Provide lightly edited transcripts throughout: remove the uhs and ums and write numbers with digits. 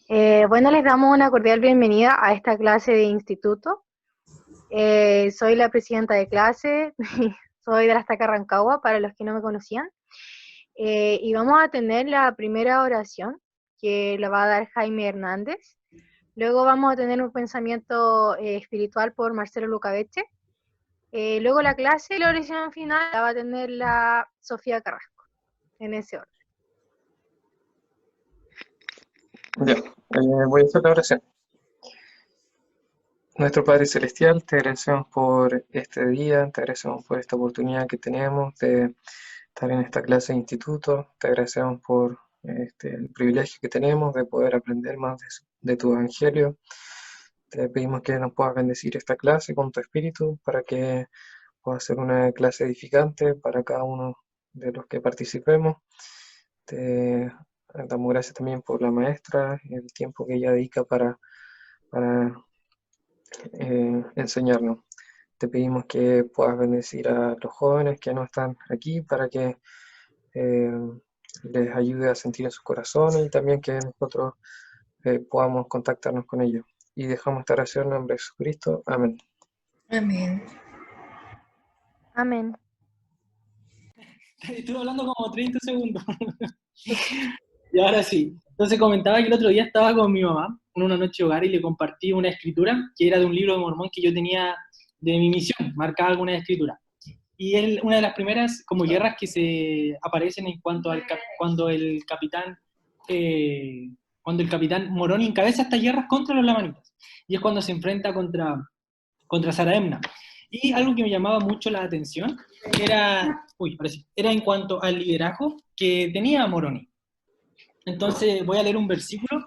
Bueno, les damos una cordial bienvenida a esta clase de instituto. Soy la presidenta de clase, soy de la Estaca Rancagua, para los que no me conocían. Y vamos a tener la primera oración, que la va a dar Jaime Hernández. Luego vamos a tener un pensamiento espiritual por Marcelo Lucabeche. Luego la clase y la oración final la va a tener la Sofía Carrasco, en ese orden. Ya, voy a hacer la oración. Nuestro Padre Celestial, te agradecemos por este día, te agradecemos por esta oportunidad que tenemos de estar en esta clase de instituto, te agradecemos por el privilegio que tenemos de poder aprender más de tu Evangelio. Te pedimos que nos puedas bendecir esta clase con tu Espíritu para que pueda ser una clase edificante para cada uno de los que participemos. Te damos gracias también por la maestra, el tiempo que ella dedica para enseñarnos. Te pedimos que puedas bendecir a los jóvenes que no están aquí para que eh, les ayude a sentir en sus corazones y también que nosotros podamos contactarnos con ellos. Y dejamos esta oración en el nombre de Jesucristo. Amén. Amén. Amén. Estuve hablando como 30 segundos. Y ahora sí. Entonces comentaba que el otro día estaba con mi mamá en una noche de hogar y le compartí una escritura que era de un libro de Mormón que yo tenía de mi misión, marcaba alguna escritura. Y es una de las primeras como guerras que se aparecen en cuanto al cuando el capitán Moroni encabeza estas guerras contra los lamanitas. Y es cuando se enfrenta contra Saraemna. Y algo que me llamaba mucho la atención era en cuanto al liderazgo que tenía Moroni. Entonces voy a leer un versículo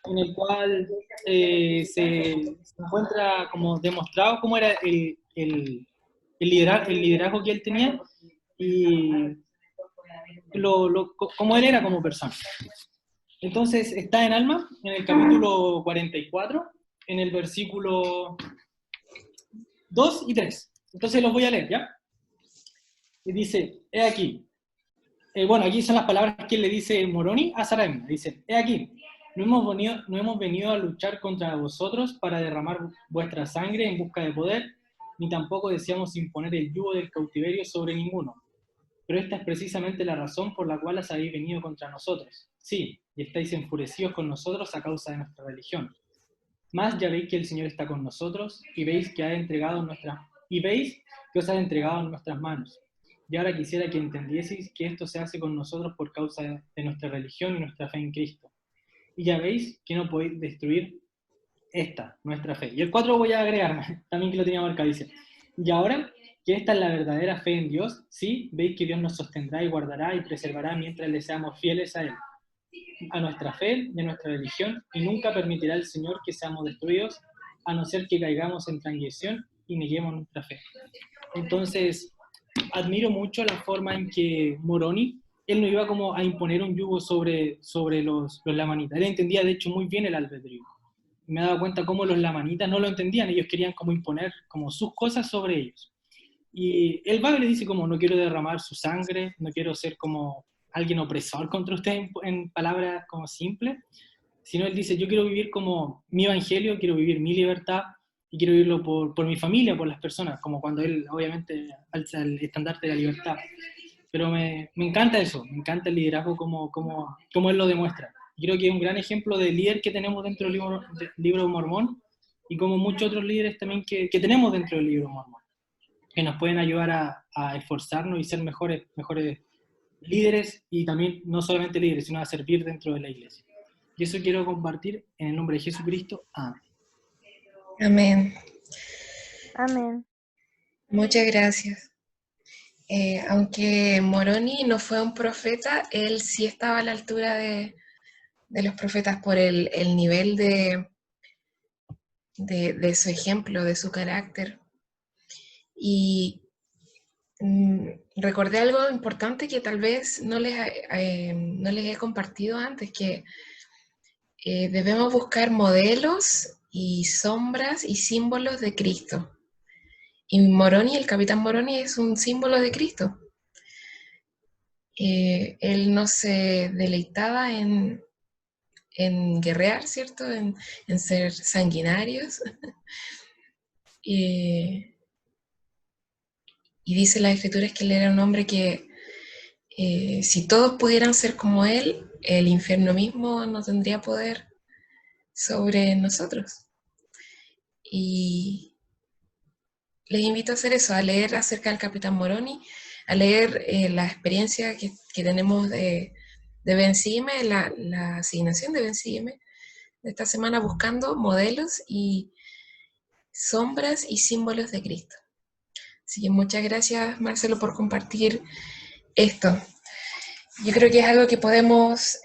en el cual se encuentra como demostrado cómo era el liderazgo que él tenía y cómo él era como persona. Entonces está en Alma, en el capítulo 44, en el versículo 2 y 3. Entonces los voy a leer, ¿ya? Y dice, he aquí. Bueno, aquí son las palabras que le dice Moroni a Saraemna. Dice, he aquí, no hemos venido a luchar contra vosotros para derramar vuestra sangre en busca de poder, ni tampoco deseamos imponer el yugo del cautiverio sobre ninguno. Pero esta es precisamente la razón por la cual os habéis venido contra nosotros. Sí, y estáis enfurecidos con nosotros a causa de nuestra religión. Mas ya veis que el Señor está con nosotros y veis que os ha entregado en nuestras manos. Y ahora quisiera que entendieseis que esto se hace con nosotros por causa de nuestra religión y nuestra fe en Cristo. Y ya veis que no podéis destruir nuestra fe. Y el 4 voy a agregar, también que lo tenía marcado, dice, y ahora que esta es la verdadera fe en Dios, sí, veis que Dios nos sostendrá y guardará y preservará mientras le seamos fieles a Él, a nuestra fe y a nuestra religión, y nunca permitirá el Señor que seamos destruidos, a no ser que caigamos en transgresión y neguemos nuestra fe. Entonces, admiro mucho la forma en que Moroni, él no iba como a imponer un yugo sobre los lamanitas, él entendía de hecho muy bien el albedrío. Me he dado cuenta cómo los lamanitas no lo entendían, ellos querían como imponer como sus cosas sobre ellos. Y él va y le dice como, no quiero derramar su sangre, no quiero ser como alguien opresor contra usted en palabras como simples, sino él dice, yo quiero vivir como mi evangelio, quiero vivir mi libertad, y quiero vivirlo por mi familia, por las personas, como cuando él obviamente alza el estandarte de la libertad. Pero me encanta eso, me encanta el liderazgo como él lo demuestra. Creo que es un gran ejemplo de líder que tenemos dentro del libro de Mormón, y como muchos otros líderes también que tenemos dentro del libro de Mormón, que nos pueden ayudar a esforzarnos y ser mejores líderes, y también no solamente líderes, sino a servir dentro de la iglesia. Y eso quiero compartir en el nombre de Jesucristo. Amén. Amén. Amén. Muchas gracias. Aunque Moroni no fue un profeta, él sí estaba a la altura de los profetas por el nivel de su ejemplo, de su carácter. Y recordé algo importante que tal vez no les he compartido antes, que debemos buscar modelos y sombras y símbolos de Cristo. Y Moroni, el capitán Moroni, es un símbolo de Cristo. Él no se deleitaba en en guerrear, ¿cierto? En ser sanguinarios. Y dice las escrituras que él era un hombre que si todos pudieran ser como él, el infierno mismo no tendría poder sobre nosotros. Y les invito a hacer eso, a leer acerca del Capitán Moroni, a leer la experiencia que tenemos de Ben Siime, la asignación de Ben Siime de esta semana, buscando modelos y sombras y símbolos de Cristo. Así que muchas gracias, Marcelo, por compartir esto. Yo creo que es algo que podemos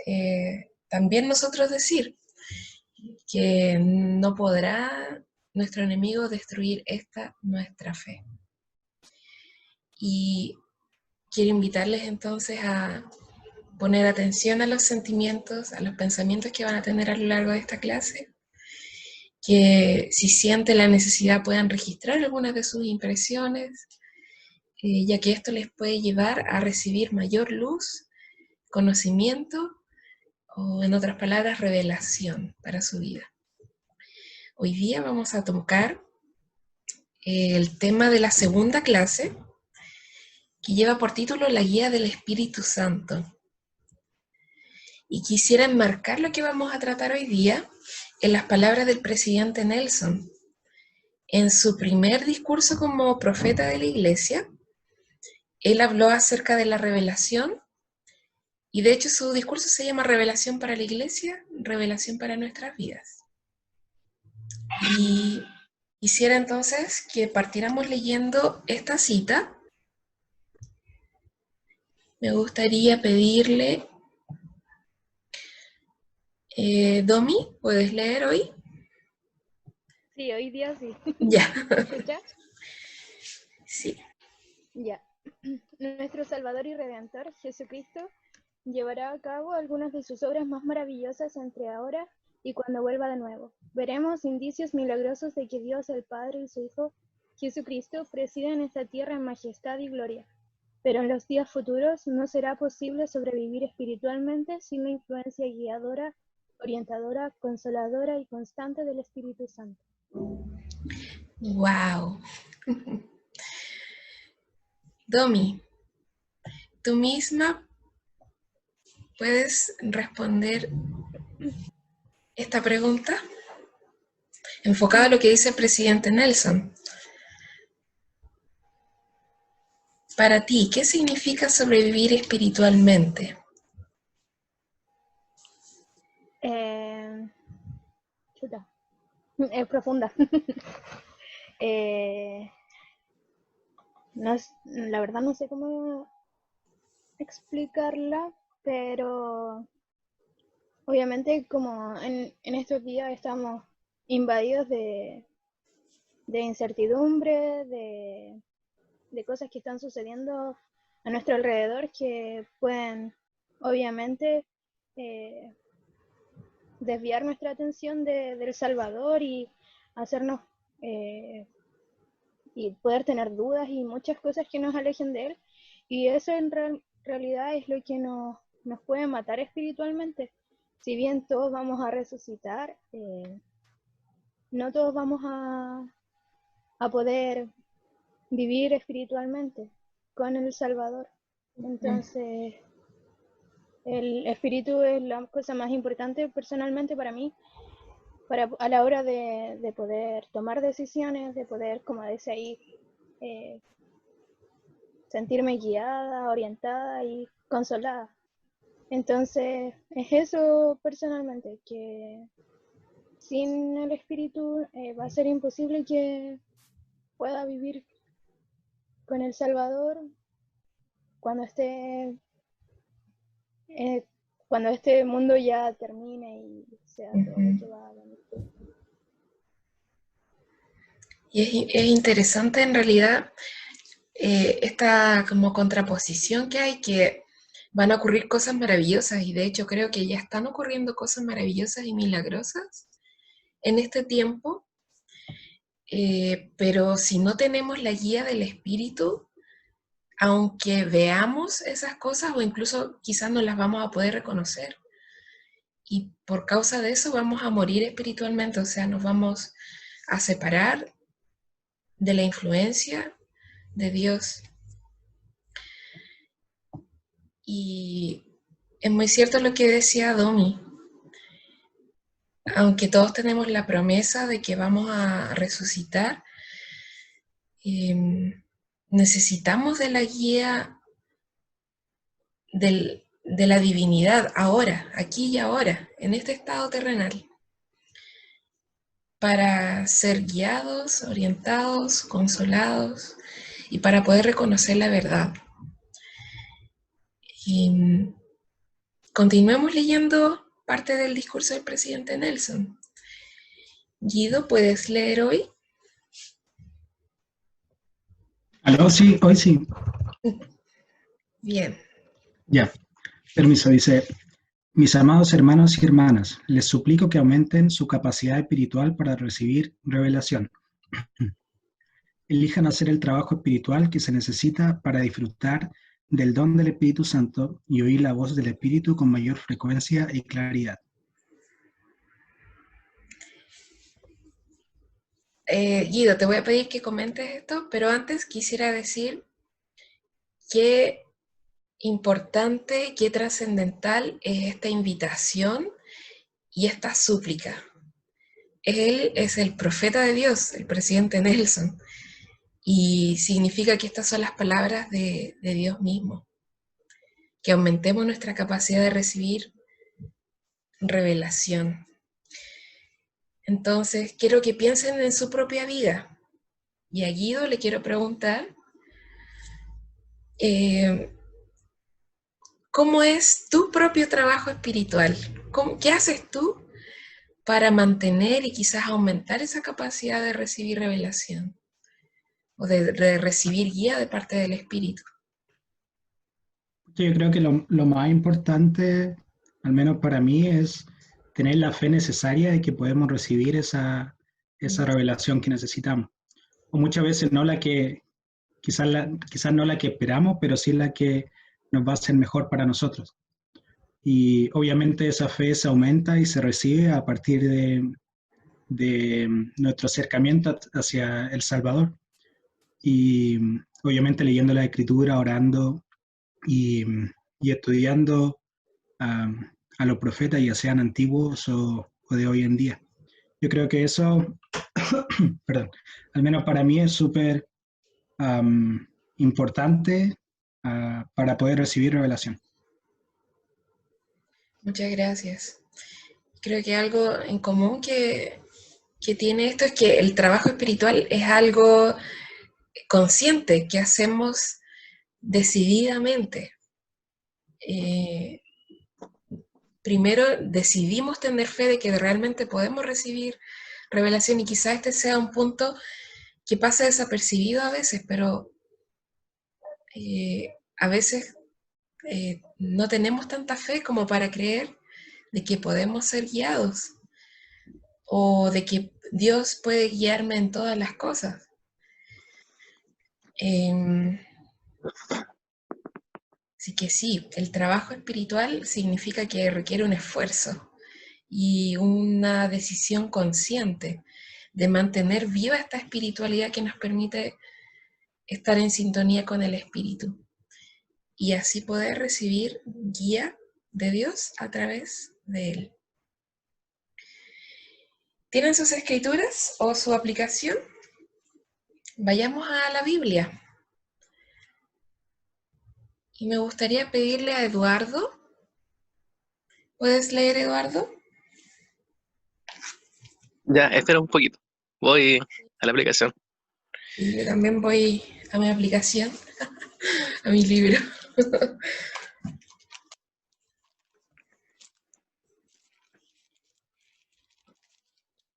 también nosotros decir, que no podrá nuestro enemigo destruir nuestra fe. Y quiero invitarles entonces a poner atención a los sentimientos, a los pensamientos que van a tener a lo largo de esta clase, que si sienten la necesidad puedan registrar algunas de sus impresiones, ya que esto les puede llevar a recibir mayor luz, conocimiento, o en otras palabras, revelación para su vida. Hoy día vamos a tocar el tema de la segunda clase, que lleva por título La Guía del Espíritu Santo. Y quisiera enmarcar lo que vamos a tratar hoy día en las palabras del presidente Nelson. En su primer discurso como profeta de la Iglesia, él habló acerca de la revelación, y de hecho su discurso se llama Revelación para la Iglesia, Revelación para nuestras vidas. Y quisiera entonces que partiéramos leyendo esta cita. Me gustaría pedirle, Domi, ¿puedes leer hoy? Sí, hoy día sí. Ya. ¿Me escuchas? Sí. Ya. Nuestro Salvador y Redentor, Jesucristo, llevará a cabo algunas de sus obras más maravillosas entre ahora y cuando vuelva de nuevo. Veremos indicios milagrosos de que Dios el Padre y su Hijo, Jesucristo, presiden esta tierra en majestad y gloria. Pero en los días futuros no será posible sobrevivir espiritualmente sin la influencia guiadora, orientadora, consoladora y constante del Espíritu Santo. Wow. Domi, tú misma puedes responder esta pregunta enfocada a lo que dice el presidente Nelson. Para ti, ¿qué significa sobrevivir espiritualmente? Es profunda. La verdad no sé cómo explicarla, pero obviamente como en estos días estamos invadidos de incertidumbre, de cosas que están sucediendo a nuestro alrededor que pueden obviamente desviar nuestra atención del Salvador y hacernos y poder tener dudas y muchas cosas que nos alejen de Él. Y eso en realidad es lo que nos puede matar espiritualmente. Si bien todos vamos a resucitar, no todos vamos a poder vivir espiritualmente con el Salvador. Entonces, el espíritu es la cosa más importante personalmente para mí, a la hora de poder tomar decisiones, de poder, como dice ahí, sentirme guiada, orientada y consolada. Entonces, es eso personalmente, que sin el espíritu va a ser imposible que pueda vivir con el Salvador cuando este mundo ya termine y sea todo lo que va a venir. Y es interesante en realidad esta como contraposición que hay, que van a ocurrir cosas maravillosas, y de hecho creo que ya están ocurriendo cosas maravillosas y milagrosas en este tiempo, pero si no tenemos la guía del Espíritu, aunque veamos esas cosas o incluso quizás no las vamos a poder reconocer. y por causa de eso vamos a morir espiritualmente, o sea, nos vamos a separar de la influencia de Dios. Y es muy cierto lo que decía Domi. Aunque todos tenemos la promesa de que vamos a resucitar, necesitamos de la guía de la divinidad ahora, aquí y ahora, en este estado terrenal, para ser guiados, orientados, consolados y para poder reconocer la verdad. Y continuemos leyendo parte del discurso del presidente Nelson. Guido, ¿puedes leer hoy? ¿Aló? Sí, hoy sí. Bien. Ya, permiso, dice: mis amados hermanos y hermanas, les suplico que aumenten su capacidad espiritual para recibir revelación. Elijan hacer el trabajo espiritual que se necesita para disfrutar del don del Espíritu Santo y oír la voz del Espíritu con mayor frecuencia y claridad. Guido, te voy a pedir que comentes esto, pero antes quisiera decir qué importante, qué trascendental es esta invitación y esta súplica. Él es el profeta de Dios, el presidente Nelson, y significa que estas son las palabras de Dios mismo, que aumentemos nuestra capacidad de recibir revelación. Entonces, quiero que piensen en su propia vida. Y a Guido le quiero preguntar, ¿cómo es tu propio trabajo espiritual? ¿Qué haces tú para mantener y quizás aumentar esa capacidad de recibir revelación o de recibir guía de parte del Espíritu? Yo creo que lo más importante, al menos para mí, es tener la fe necesaria de que podemos recibir esa revelación que necesitamos. O muchas veces no la que, quizás no la que esperamos, pero sí la que nos va a ser mejor para nosotros. Y obviamente esa fe se aumenta y se recibe a partir de nuestro acercamiento hacia el Salvador. Y obviamente leyendo la Escritura, orando y estudiando a los profetas, ya sean antiguos o de hoy en día. Yo creo que eso, perdón, al menos para mí es súper importante para poder recibir revelación. Muchas gracias. Creo que algo en común que tiene esto es que el trabajo espiritual es algo consciente que hacemos decididamente. Primero decidimos tener fe de que realmente podemos recibir revelación y quizás este sea un punto que pasa desapercibido a veces, pero a veces no tenemos tanta fe como para creer de que podemos ser guiados o de que Dios puede guiarme en todas las cosas. Así que sí, el trabajo espiritual significa que requiere un esfuerzo y una decisión consciente de mantener viva esta espiritualidad que nos permite estar en sintonía con el Espíritu y así poder recibir guía de Dios a través de Él. ¿Tienen sus escrituras o su aplicación? Vayamos a la Biblia. Y me gustaría pedirle a Eduardo. ¿Puedes leer, Eduardo? Ya, espera un poquito. Voy a la aplicación. Y yo también voy a mi aplicación, a mi libro.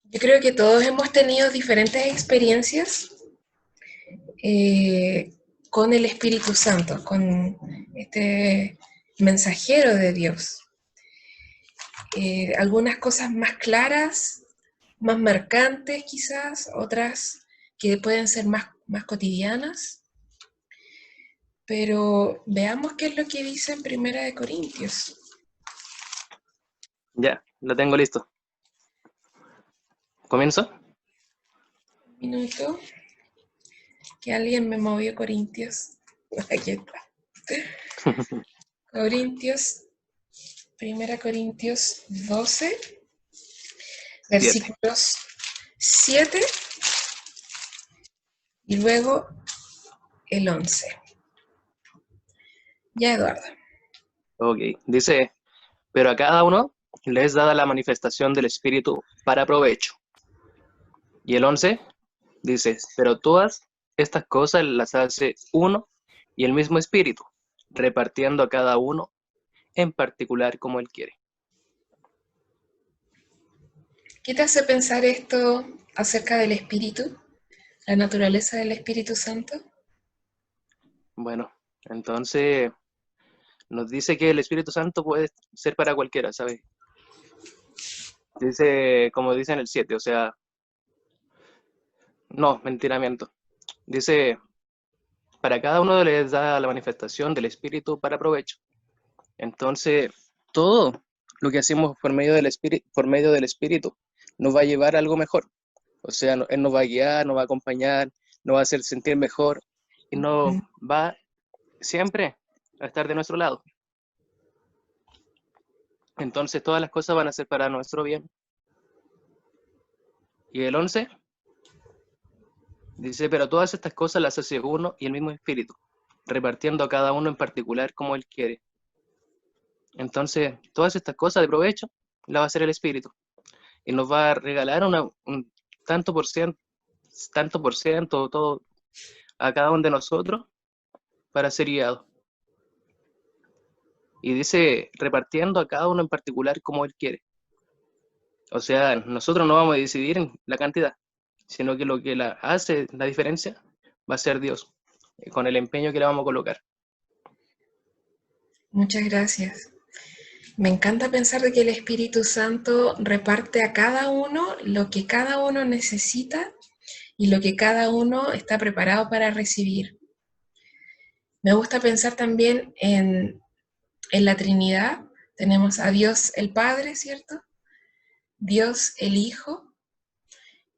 Yo creo que todos hemos tenido diferentes experiencias con el Espíritu Santo, con este mensajero de Dios. Algunas cosas más claras, más marcantes quizás, otras que pueden ser más cotidianas. Pero veamos qué es lo que dice en 1 Corintios. Ya, lo tengo listo. ¿Comienzo? Un minuto, que alguien me movió Corintios. Aquí está. Corintios, 1 Corintios 12, 7. versículos 7 y luego el 11. Ya, Eduardo. Ok, dice, pero a cada uno le es dada la manifestación del Espíritu para provecho. Y el 11 dice, pero todas estas cosas las hace uno y el mismo Espíritu, repartiendo a cada uno en particular como él quiere. ¿Qué te hace pensar esto acerca del Espíritu? ¿La naturaleza del Espíritu Santo? Bueno, entonces nos dice que el Espíritu Santo puede ser para cualquiera, ¿sabes? Dice, como dice en el 7, o sea, no, mentira, miento. Dice, para cada uno les da la manifestación del Espíritu para provecho. Entonces, todo lo que hacemos por medio del Espíritu nos va a llevar a algo mejor. O sea, Él nos va a guiar, nos va a acompañar, nos va a hacer sentir mejor y nos va siempre a estar de nuestro lado. Entonces, todas las cosas van a ser para nuestro bien. Y el 11 dice, pero todas estas cosas las hace uno y el mismo Espíritu, repartiendo a cada uno en particular como Él quiere. Entonces, todas estas cosas de provecho las va a hacer el Espíritu. Y nos va a regalar un tanto por ciento, todo a cada uno de nosotros para ser guiados. Y dice, repartiendo a cada uno en particular como Él quiere. O sea, nosotros no vamos a decidir en la cantidad, sino que lo que hace la diferencia va a ser Dios, con el empeño que le vamos a colocar. Muchas gracias. Me encanta pensar de que el Espíritu Santo reparte a cada uno lo que cada uno necesita y lo que cada uno está preparado para recibir. Me gusta pensar también en la Trinidad. Tenemos a Dios el Padre, ¿cierto? Dios el Hijo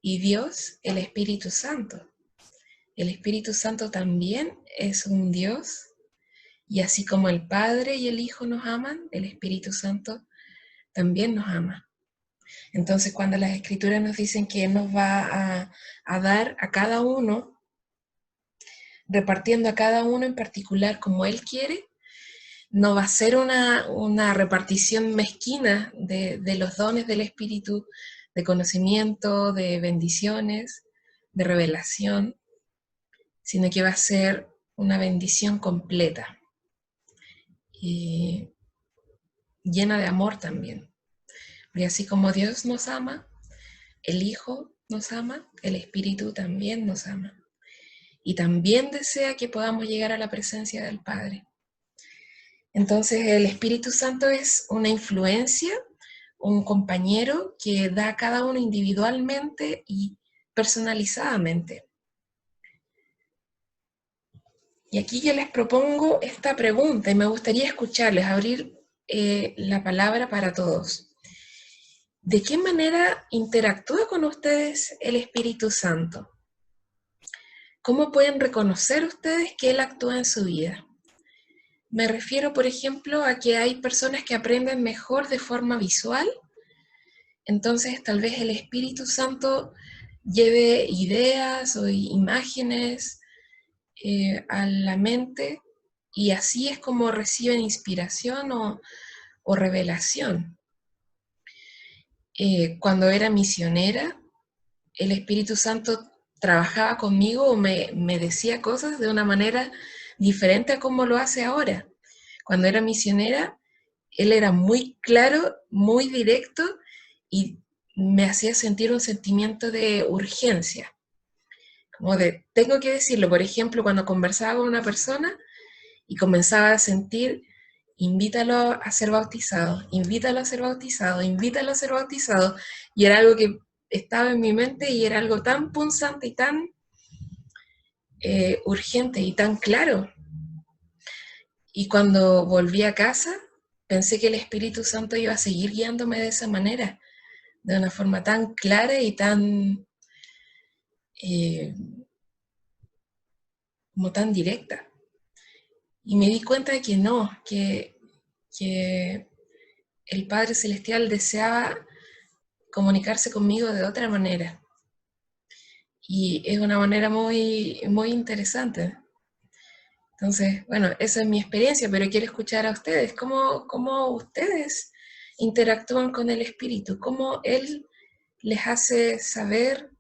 y Dios el Espíritu Santo. El Espíritu Santo también es un Dios, y así como el Padre y el Hijo nos aman, el Espíritu Santo también nos ama. Entonces, cuando las Escrituras nos dicen que Él nos va a dar a cada uno, repartiendo a cada uno en particular como Él quiere, no va a ser una repartición mezquina de los dones del Espíritu, de conocimiento, de bendiciones, de revelación, sino que va a ser una bendición completa y llena de amor también. Y así como Dios nos ama, el Hijo nos ama, el Espíritu también nos ama. Y también desea que podamos llegar a la presencia del Padre. Entonces el Espíritu Santo es una influencia, un compañero que da a cada uno individualmente y personalizadamente. Y aquí yo les propongo esta pregunta y me gustaría escucharles, abrir la palabra para todos. ¿De qué manera interactúa con ustedes el Espíritu Santo? ¿Cómo pueden reconocer ustedes que Él actúa en su vida? Me refiero, por ejemplo, a que hay personas que aprenden mejor de forma visual, entonces tal vez el Espíritu Santo lleve ideas o imágenes a la mente y así es como reciben inspiración o revelación. Cuando era misionera, el Espíritu Santo trabajaba conmigo o me decía cosas de una manera diferente a como lo hace ahora. Cuando era misionera, Él era muy claro, muy directo y me hacía sentir un sentimiento de urgencia, como de, tengo que decirlo. Por ejemplo, cuando conversaba con una persona y comenzaba a sentir, invítalo a ser bautizado, invítalo a ser bautizado, invítalo a ser bautizado, y era algo que estaba en mi mente y era algo tan punzante y tan urgente y tan claro. Y cuando volví a casa, pensé que el Espíritu Santo iba a seguir guiándome de esa manera, de una forma tan clara y tan, como tan directa. Y me di cuenta de que no, que el Padre Celestial deseaba comunicarse conmigo de otra manera. Y es una manera muy, muy interesante. Entonces, bueno, esa es mi experiencia, pero quiero escuchar a ustedes. ¿Cómo ustedes interactúan con el Espíritu? ¿Cómo Él les hace saber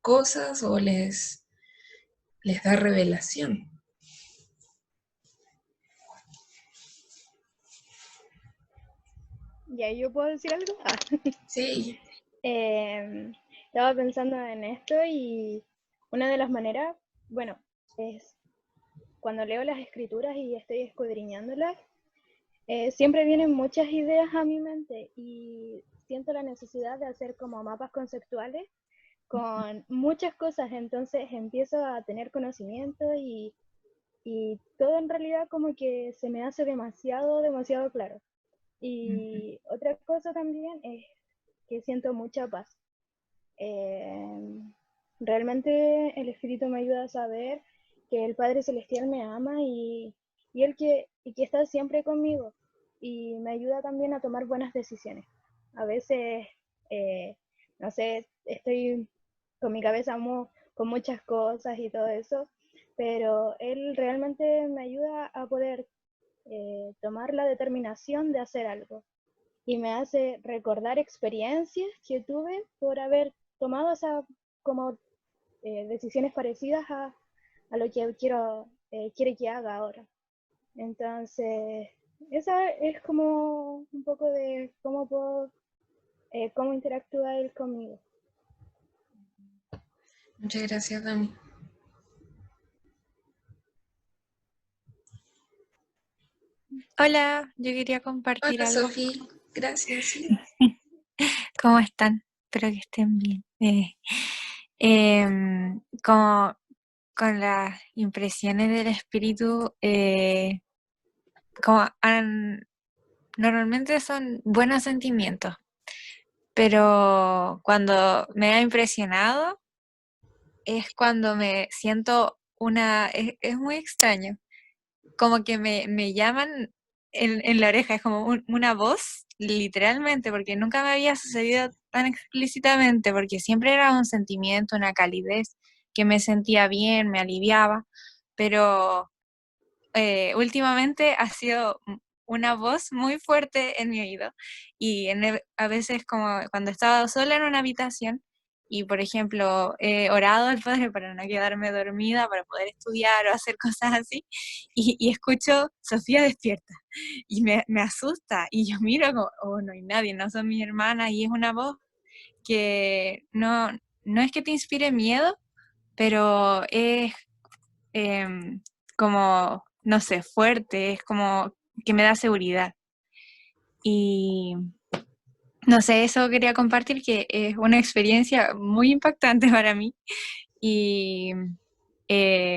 cosas o les da revelación? ¿Ya yo puedo decir algo? Sí. Estaba pensando en esto y una de las maneras, bueno, es cuando leo las escrituras y estoy escudriñándolas, siempre vienen muchas ideas a mi mente y siento la necesidad de hacer como mapas conceptuales con muchas cosas, entonces empiezo a tener conocimiento y todo en realidad como que se me hace demasiado claro. Y otra cosa también es que siento mucha paz. Realmente el Espíritu me ayuda a saber que el Padre Celestial me ama y que está siempre conmigo. Y me ayuda también a tomar buenas decisiones. A veces, no sé, estoy con mi cabeza con muchas cosas y todo eso, pero Él realmente me ayuda a poder tomar la determinación de hacer algo y me hace recordar experiencias que tuve por haber tomado como decisiones parecidas a lo que quiere que haga ahora. Entonces, esa es como un poco de cómo interactúa él conmigo. Muchas gracias, Dani. Hola, yo quería compartir Hola, algo. Sofi. Gracias. Sí. ¿Cómo están? Espero que estén bien. Como con las impresiones del espíritu, normalmente son buenos sentimientos, pero cuando me ha impresionado es cuando me siento es muy extraño, como que me llaman en la oreja, es como una voz, literalmente, porque nunca me había sucedido tan explícitamente, porque siempre era un sentimiento, una calidez, que me sentía bien, me aliviaba, pero últimamente ha sido una voz muy fuerte en mi oído, y a veces como cuando estaba sola en una habitación, y por ejemplo, he orado al Padre para no quedarme dormida, para poder estudiar o hacer cosas así, y escucho, Sofía despierta, y me asusta, y yo miro como, oh, no hay nadie, no son mis hermanas, y es una voz que no es que te inspire miedo, pero es como, no sé, fuerte, es como que me da seguridad. Y no sé, eso quería compartir, que es una experiencia muy impactante para mí y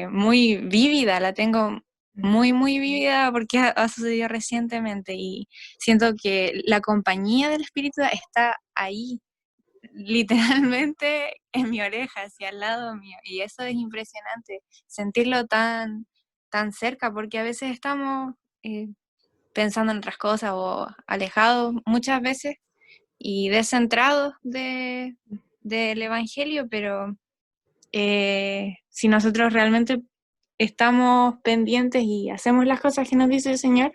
muy vívida, la tengo muy, muy vívida porque ha sucedido recientemente y siento que la compañía del espíritu está ahí, literalmente en mi oreja, hacia al lado mío, y eso es impresionante, sentirlo tan cerca, porque a veces estamos pensando en otras cosas o alejados muchas veces y descentrados del Evangelio, pero si nosotros realmente estamos pendientes y hacemos las cosas que nos dice el Señor,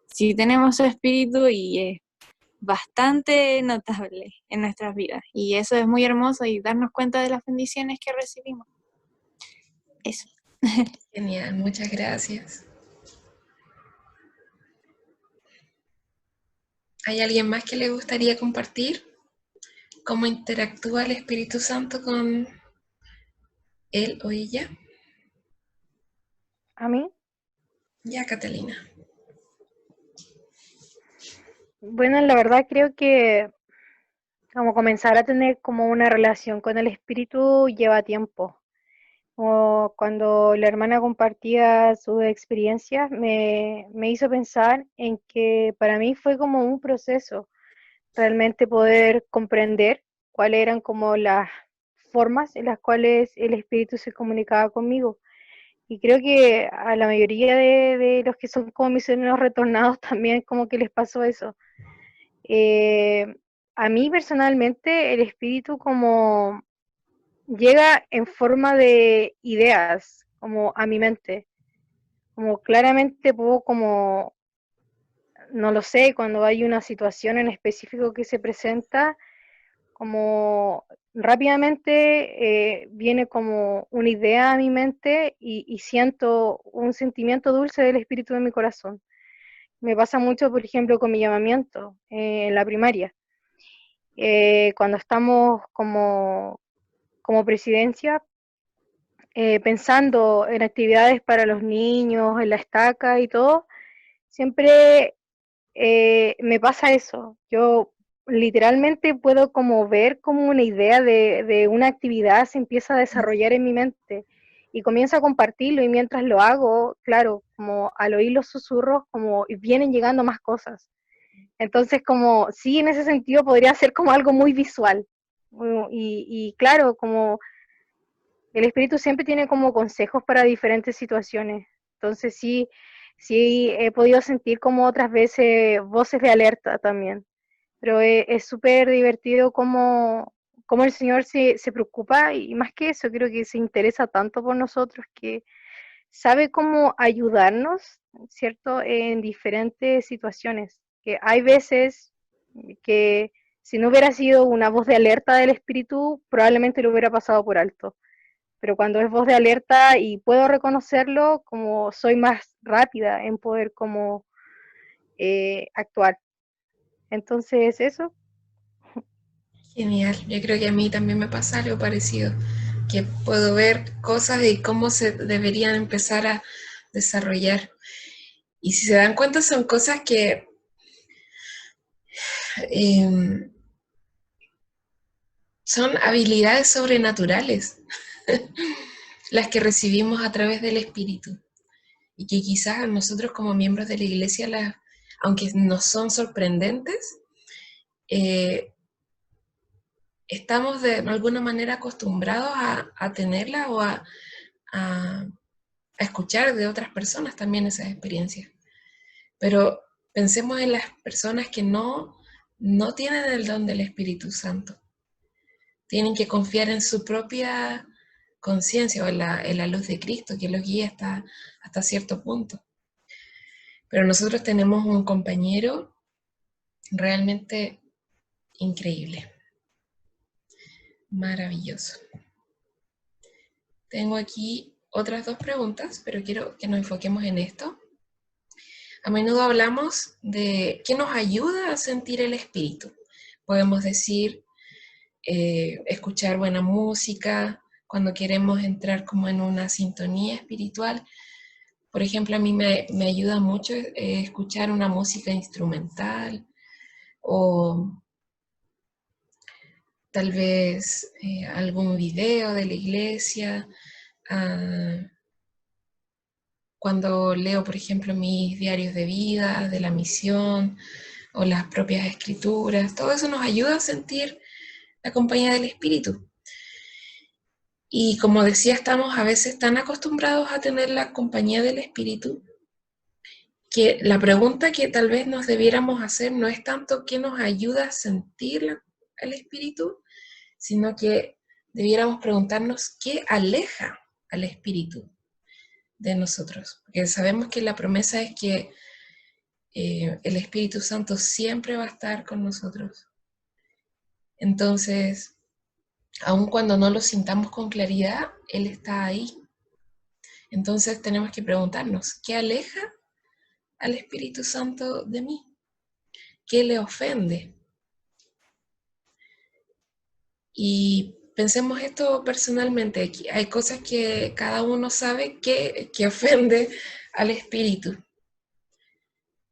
si tenemos su espíritu y es bastante notable en nuestras vidas, y eso es muy hermoso y darnos cuenta de las bendiciones que recibimos. Eso. Genial, muchas gracias. ¿Hay alguien más que le gustaría compartir cómo interactúa el Espíritu Santo con él o ella? ¿A mí? Ya, Catalina. Bueno, la verdad creo que como comenzar a tener como una relación con el espíritu lleva tiempo. O cuando la hermana compartía sus experiencias, me hizo pensar en que para mí fue como un proceso realmente poder comprender cuáles eran como las formas en las cuales el espíritu se comunicaba conmigo. Y creo que a la mayoría de los que son como misioneros retornados también como que les pasó eso. Eh, a mí personalmente el espíritu como llega en forma de ideas, como a mi mente, como claramente puedo como, no lo sé, cuando hay una situación en específico que se presenta, como rápidamente viene como una idea a mi mente y siento un sentimiento dulce del espíritu en mi corazón. Me pasa mucho, por ejemplo, con mi llamamiento en la primaria. Cuando estamos como presidencia, pensando en actividades para los niños, en la estaca y todo, siempre me pasa eso. Yo literalmente puedo como ver como una idea de una actividad se empieza a desarrollar en mi mente y comienzo a compartirlo y mientras lo hago, claro, como al oír los susurros, como vienen llegando más cosas. Entonces, como sí, en ese sentido podría ser como algo muy visual. Y claro, como el espíritu siempre tiene como consejos para diferentes situaciones. Entonces sí, sí he podido sentir como otras veces voces de alerta también. Pero es súper divertido como el Señor se preocupa y más que eso, creo que se interesa tanto por nosotros que sabe cómo ayudarnos, ¿cierto? En diferentes situaciones. Que hay veces que si no hubiera sido una voz de alerta del espíritu, probablemente lo hubiera pasado por alto, pero cuando es voz de alerta y puedo reconocerlo, como soy más rápida en poder como actuar. Entonces eso. Genial, yo creo que a mí también me pasa algo parecido, que puedo ver cosas y cómo se deberían empezar a desarrollar. Y si se dan cuenta son cosas que eh, son habilidades sobrenaturales, las que recibimos a través del Espíritu. Y que quizás nosotros como miembros de la iglesia, aunque nos son sorprendentes, estamos de alguna manera acostumbrados a tenerla o a escuchar de otras personas también esas experiencias. Pero pensemos en las personas que no tienen el don del Espíritu Santo. Tienen que confiar en su propia conciencia o en la luz de Cristo que los guía hasta cierto punto. Pero nosotros tenemos un compañero realmente increíble, maravilloso. Tengo aquí otras dos preguntas, pero quiero que nos enfoquemos en esto. A menudo hablamos de qué nos ayuda a sentir el espíritu. Podemos decir escuchar buena música, cuando queremos entrar como en una sintonía espiritual. Por ejemplo, a mí me ayuda mucho escuchar una música instrumental o tal vez algún video de la iglesia. Cuando leo, por ejemplo, mis diarios de vida, de la misión o las propias escrituras, todo eso nos ayuda a sentir la compañía del Espíritu. Y como decía, estamos a veces tan acostumbrados a tener la compañía del Espíritu que la pregunta que tal vez nos debiéramos hacer no es tanto qué nos ayuda a sentir el Espíritu, sino que debiéramos preguntarnos qué aleja al Espíritu de nosotros. Porque sabemos que la promesa es que el Espíritu Santo siempre va a estar con nosotros. Entonces, aun cuando no lo sintamos con claridad, Él está ahí. Entonces tenemos que preguntarnos, ¿qué aleja al Espíritu Santo de mí? ¿Qué le ofende? Y pensemos esto personalmente. Hay cosas que cada uno sabe que ofende al Espíritu.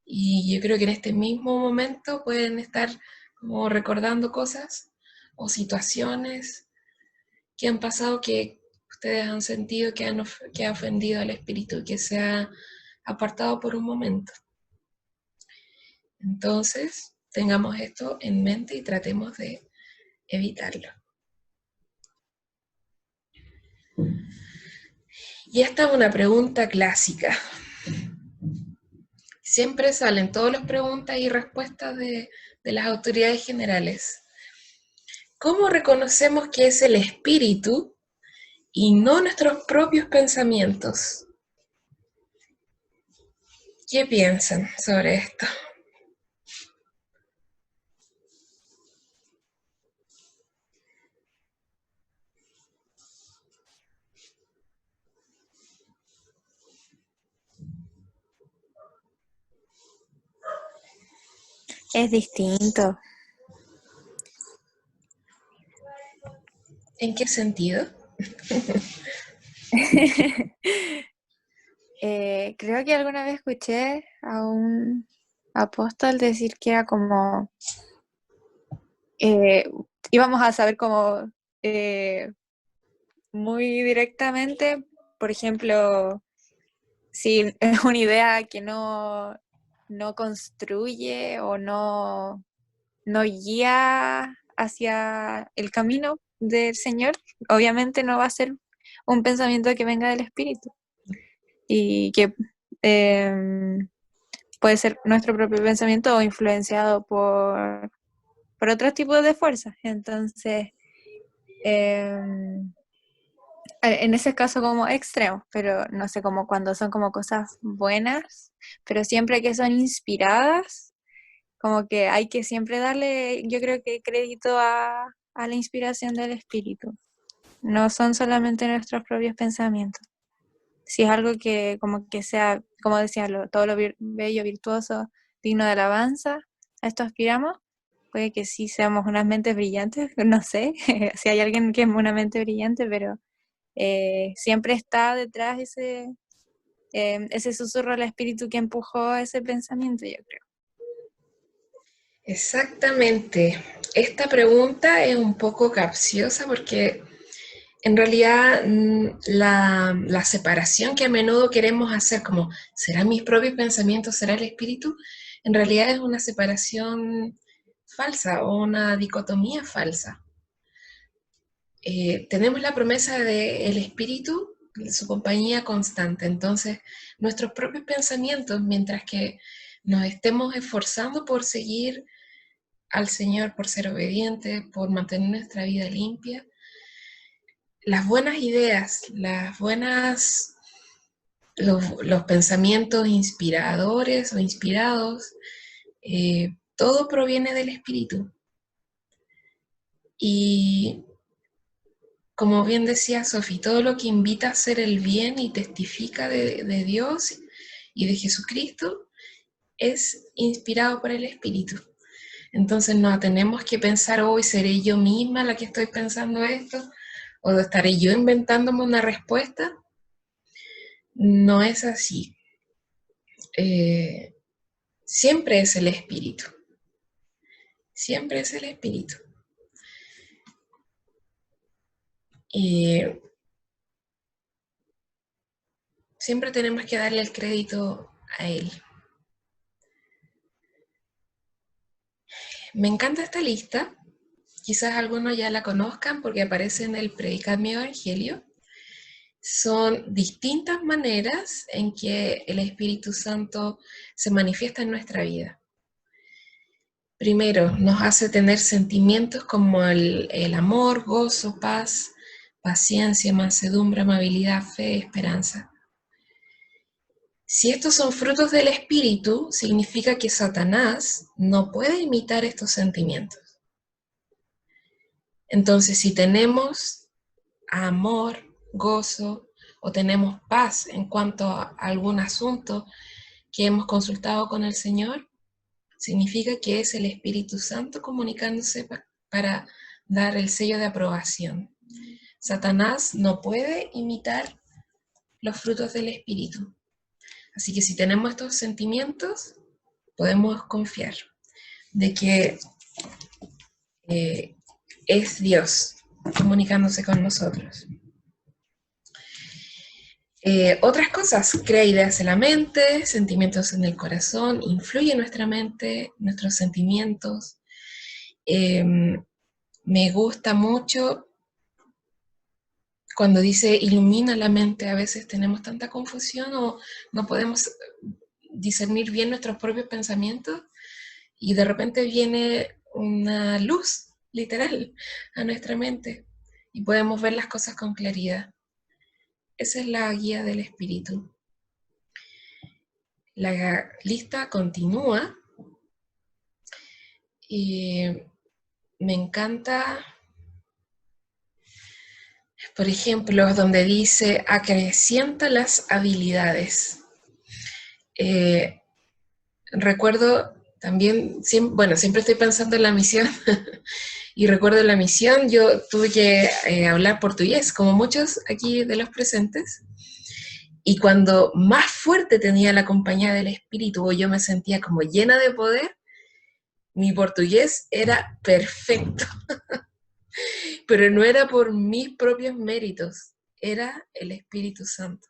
Y yo creo que en este mismo momento pueden estar como recordando cosas o situaciones que han pasado que ustedes han sentido que ha ofendido al Espíritu, que se ha apartado por un momento. Entonces, tengamos esto en mente y tratemos de evitarlo. Y esta es una pregunta clásica. Siempre salen todas las preguntas y respuestas de las autoridades generales. ¿Cómo reconocemos que es el Espíritu y no nuestros propios pensamientos? ¿Qué piensan sobre esto? Es distinto. ¿En qué sentido? Creo que alguna vez escuché a un apóstol decir que era como íbamos a saber como muy directamente, por ejemplo, si es una idea que no construye o no guía hacia el camino del Señor, obviamente no va a ser un pensamiento que venga del Espíritu y que puede ser nuestro propio pensamiento o influenciado por otros tipos de fuerzas. Entonces, en ese caso como extremo, pero no sé, como cuando son como cosas buenas, pero siempre que son inspiradas, como que hay que siempre darle, yo creo que crédito a la inspiración del Espíritu. No son solamente nuestros propios pensamientos. Si es algo que como que sea, como decía, todo lo bello, virtuoso, digno de alabanza, a esto aspiramos, puede que sí seamos unas mentes brillantes, no sé, si hay alguien que es una mente brillante, pero siempre está detrás ese susurro al Espíritu que empujó ese pensamiento, yo creo. Exactamente. Esta pregunta es un poco capciosa porque en realidad la separación que a menudo queremos hacer, como ¿serán mis propios pensamientos, será el Espíritu? En realidad es una separación falsa o una dicotomía falsa. Tenemos la promesa del Espíritu, su compañía constante. Entonces, nuestros propios pensamientos, mientras que nos estemos esforzando por seguir al Señor, por ser obedientes, por mantener nuestra vida limpia, las buenas ideas, los pensamientos inspiradores o inspirados, todo proviene del Espíritu. Y como bien decía Sofi, todo lo que invita a hacer el bien y testifica de Dios y de Jesucristo es inspirado por el Espíritu. Entonces no tenemos que pensar, hoy seré yo misma la que estoy pensando esto, o estaré yo inventándome una respuesta. No es así. Siempre es el Espíritu. Siempre es el Espíritu. Siempre tenemos que darle el crédito a Él. Me encanta esta lista. Quizás algunos ya la conozcan porque aparece en el Predicad mi Evangelio. Son distintas maneras en que el Espíritu Santo se manifiesta en nuestra vida. Primero, nos hace tener sentimientos como el amor, gozo, paz, paciencia, mansedumbre, amabilidad, fe, esperanza. Si estos son frutos del Espíritu, significa que Satanás no puede imitar estos sentimientos. Entonces, si tenemos amor, gozo, o tenemos paz en cuanto a algún asunto que hemos consultado con el Señor, significa que es el Espíritu Santo comunicándose para dar el sello de aprobación. Satanás no puede imitar los frutos del Espíritu. Así que si tenemos estos sentimientos, podemos confiar de que es Dios comunicándose con nosotros. Otras cosas, crea ideas en la mente, sentimientos en el corazón, influye en nuestra mente, nuestros sentimientos. Me gusta mucho cuando dice ilumina la mente. A veces tenemos tanta confusión o no podemos discernir bien nuestros propios pensamientos y de repente viene una luz, literal, a nuestra mente y podemos ver las cosas con claridad. Esa es la guía del espíritu. La lista continúa y me encanta, por ejemplo, donde dice acrecienta las habilidades. Recuerdo también, siempre estoy pensando en la misión y recuerdo la misión, yo tuve que hablar portugués, como muchos aquí de los presentes, y cuando más fuerte tenía la compañía del espíritu, o yo me sentía como llena de poder, mi portugués era perfecto, pero no era por mis propios méritos, era el Espíritu Santo,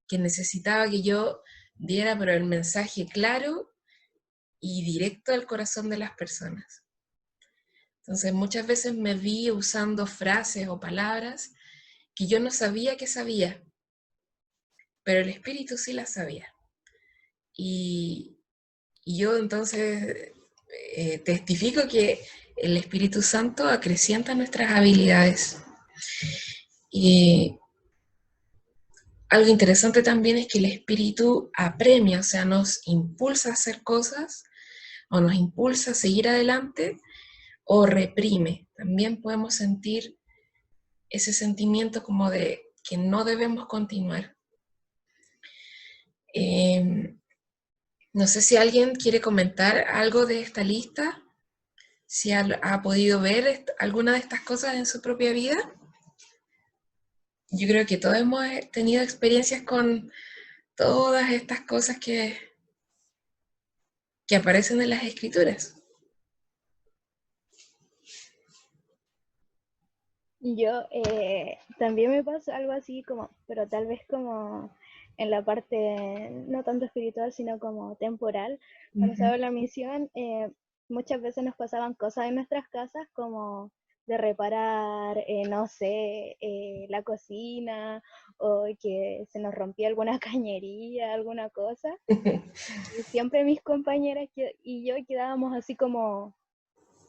que necesitaba que yo diera pero el mensaje claro y directo al corazón de las personas. Entonces muchas veces me vi usando frases o palabras que yo no sabía que sabía, pero el Espíritu sí las sabía. Y yo entonces testifico que el Espíritu Santo acrecienta nuestras habilidades. Y algo interesante también es que el Espíritu apremia, o sea, nos impulsa a hacer cosas, o nos impulsa a seguir adelante, o reprime. También podemos sentir ese sentimiento como de que no debemos continuar. No sé si alguien quiere comentar algo de esta lista, si ha podido ver alguna de estas cosas en su propia vida. Yo creo que todos hemos tenido experiencias con todas estas cosas que aparecen en las escrituras. Yo también me pasa algo así como, pero tal vez como en la parte no tanto espiritual, sino como temporal. Cuando estaba en la misión, muchas veces nos pasaban cosas en nuestras casas como de reparar, no sé, la cocina o que se nos rompía alguna cañería, alguna cosa. Y siempre mis compañeras y yo quedábamos así como,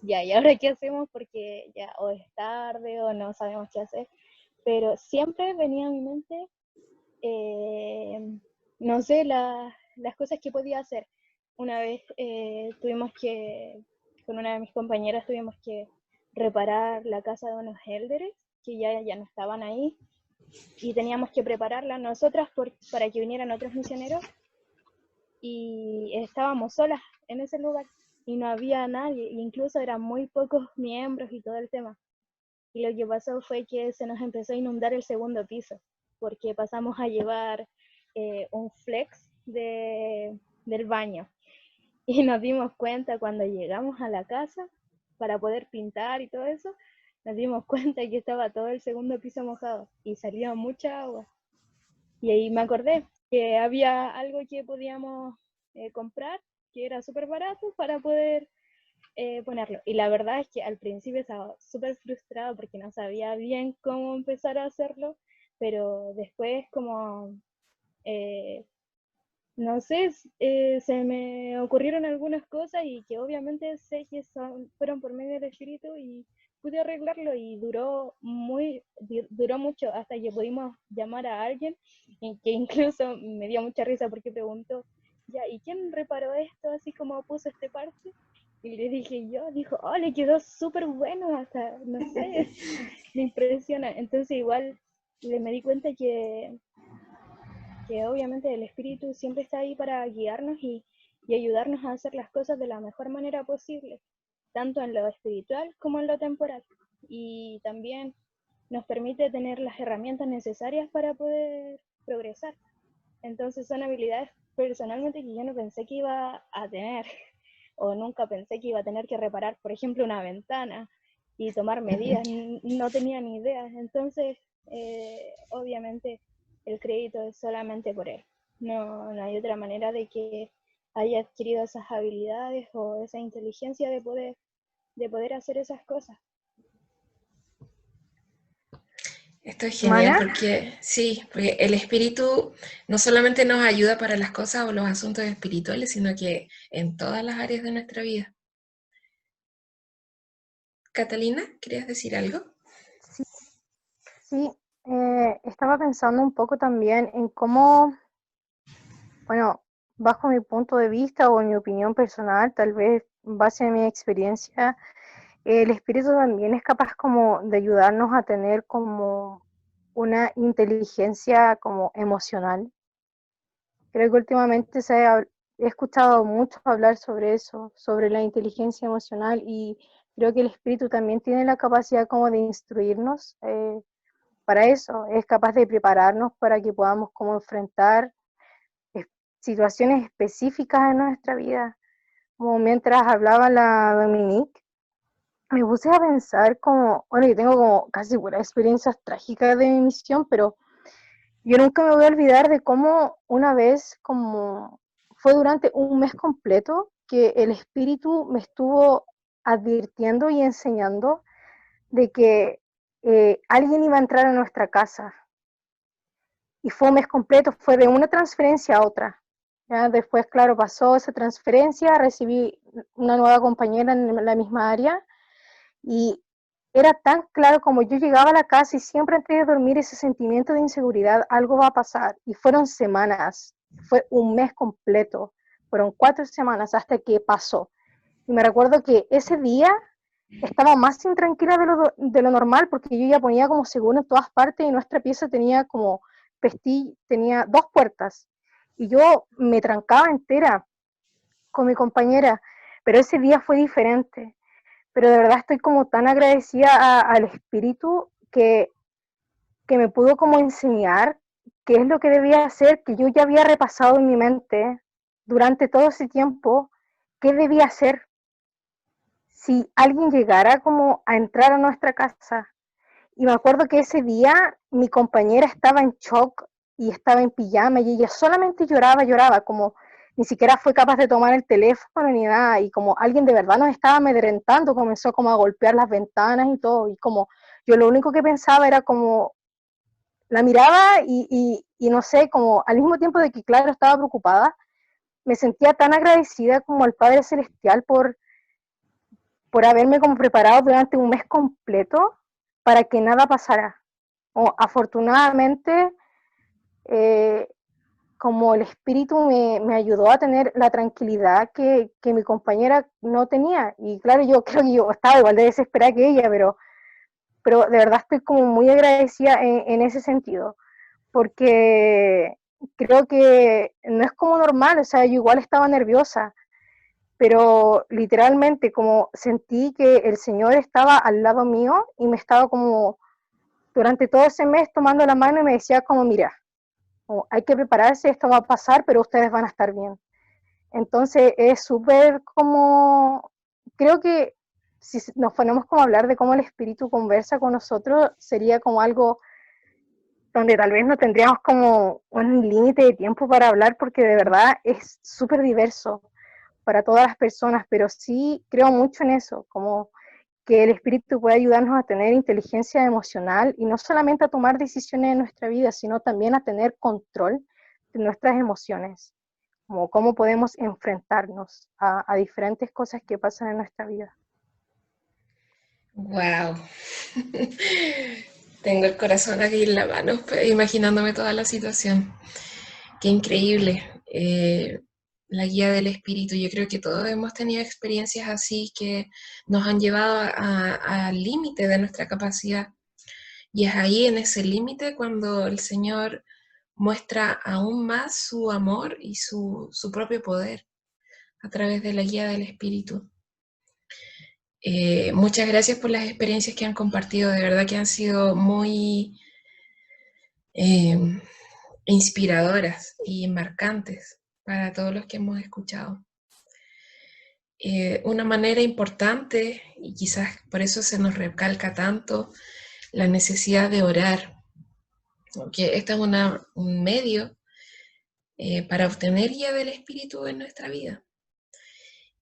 ya, ¿y ahora qué hacemos? Porque ya o es tarde o no sabemos qué hacer. Pero siempre venía a mi mente, no sé, las cosas que podía hacer. Una vez con una de mis compañeras tuvimos que reparar la casa de unos élderes que ya no estaban ahí y teníamos que prepararla nosotras para que vinieran otros misioneros y estábamos solas en ese lugar y no había nadie, incluso eran muy pocos miembros y todo el tema. Y lo que pasó fue que se nos empezó a inundar el segundo piso, porque pasamos a llevar un flex del baño. Y nos dimos cuenta cuando llegamos a la casa para poder pintar y todo eso, nos dimos cuenta que estaba todo el segundo piso mojado y salía mucha agua. Y ahí me acordé que había algo que podíamos comprar, que era súper barato para poder ponerlo. Y la verdad es que al principio estaba súper frustrada porque no sabía bien cómo empezar a hacerlo, pero después como, no sé, se me ocurrieron algunas cosas y que obviamente sé que fueron por medio del espíritu y pude arreglarlo y duró mucho hasta que pudimos llamar a alguien y que incluso me dio mucha risa porque preguntó, ya, ¿y quién reparó esto así como puso este parche? Y le dije yo, dijo, oh, le quedó súper bueno, hasta, no sé, me impresiona. Entonces igual me di cuenta que obviamente el espíritu siempre está ahí para guiarnos y ayudarnos a hacer las cosas de la mejor manera posible, tanto en lo espiritual como en lo temporal. Y también nos permite tener las herramientas necesarias para poder progresar. Entonces son habilidades personalmente que yo no pensé que iba a tener, o nunca pensé que iba a tener que reparar, por ejemplo, una ventana y tomar medidas, no tenía ni idea. Entonces, obviamente, el crédito es solamente por él. No hay otra manera de que haya adquirido esas habilidades o esa inteligencia de poder hacer esas cosas. Esto es genial ¿Mana? porque sí, porque el espíritu no solamente nos ayuda para las cosas o los asuntos espirituales, sino que en todas las áreas de nuestra vida. Catalina, ¿querías decir algo? Sí, estaba pensando un poco también en cómo, bueno, bajo mi punto de vista o en mi opinión personal, tal vez en base a mi experiencia, el espíritu también es capaz como de ayudarnos a tener como una inteligencia como emocional. Creo que últimamente he escuchado mucho hablar sobre eso, sobre la inteligencia emocional, y creo que el espíritu también tiene la capacidad como de instruirnos para eso, es capaz de prepararnos para que podamos como enfrentar situaciones específicas en nuestra vida. Como mientras hablaba la Dominique, me puse a pensar como, bueno, yo tengo como casi puras experiencias trágicas de mi misión, pero yo nunca me voy a olvidar de cómo una vez, como fue durante un mes completo, que el espíritu me estuvo advirtiendo y enseñando de que alguien iba a entrar a nuestra casa. Y fue un mes completo, fue de una transferencia a otra. ¿Ya? Después, claro, pasó esa transferencia, recibí una nueva compañera en la misma área, y era tan claro como yo llegaba a la casa y siempre antes de dormir ese sentimiento de inseguridad, algo va a pasar. Y fueron semanas, fue un mes completo, fueron 4 semanas hasta que pasó. Y me recuerdo que ese día estaba más intranquila de lo normal, porque yo ya ponía como seguro en todas partes y nuestra pieza tenía como tenía 2 puertas. Y yo me trancaba entera con mi compañera, pero ese día fue diferente. Pero de verdad estoy como tan agradecida al espíritu que me pudo como enseñar qué es lo que debía hacer, que yo ya había repasado en mi mente durante todo ese tiempo, qué debía hacer si alguien llegara como a entrar a nuestra casa. Y me acuerdo que ese día mi compañera estaba en shock y estaba en pijama y ella solamente lloraba, como ni siquiera fue capaz de tomar el teléfono ni nada, y como alguien de verdad nos estaba amedrentando, comenzó como a golpear las ventanas y todo, y como yo lo único que pensaba era como, la miraba y no sé, como al mismo tiempo de que claro estaba preocupada, me sentía tan agradecida como al Padre Celestial por haberme como preparado durante un mes completo para que nada pasara. Afortunadamente, eh, como el espíritu me ayudó a tener la tranquilidad que mi compañera no tenía. Y claro, yo creo que yo estaba igual de desesperada que ella, pero de verdad estoy como muy agradecida en ese sentido, porque creo que no es como normal, o sea, yo igual estaba nerviosa, pero literalmente como sentí que el Señor estaba al lado mío y me estaba como durante todo ese mes tomando la mano y me decía como, mira, como, hay que prepararse, esto va a pasar, pero ustedes van a estar bien. Entonces es súper como, creo que si nos ponemos como a hablar de cómo el espíritu conversa con nosotros, sería como algo donde tal vez no tendríamos como un límite de tiempo para hablar, porque de verdad es súper diverso para todas las personas, pero sí creo mucho en eso, como que el espíritu puede ayudarnos a tener inteligencia emocional y no solamente a tomar decisiones en nuestra vida, sino también a tener control de nuestras emociones, como cómo podemos enfrentarnos a diferentes cosas que pasan en nuestra vida. Wow. Tengo el corazón aquí en la mano, imaginándome toda la situación. Qué increíble. La guía del espíritu. Yo creo que todos hemos tenido experiencias así que nos han llevado al límite de nuestra capacidad. Y es ahí, en ese límite, cuando el Señor muestra aún más su amor y su propio poder a través de la guía del espíritu. Muchas gracias por las experiencias que han compartido, de verdad que han sido muy inspiradoras y marcantes para todos los que hemos escuchado. Una manera importante, y quizás por eso se nos recalca tanto, la necesidad de orar. Porque este es un medio para obtener guía del Espíritu en nuestra vida.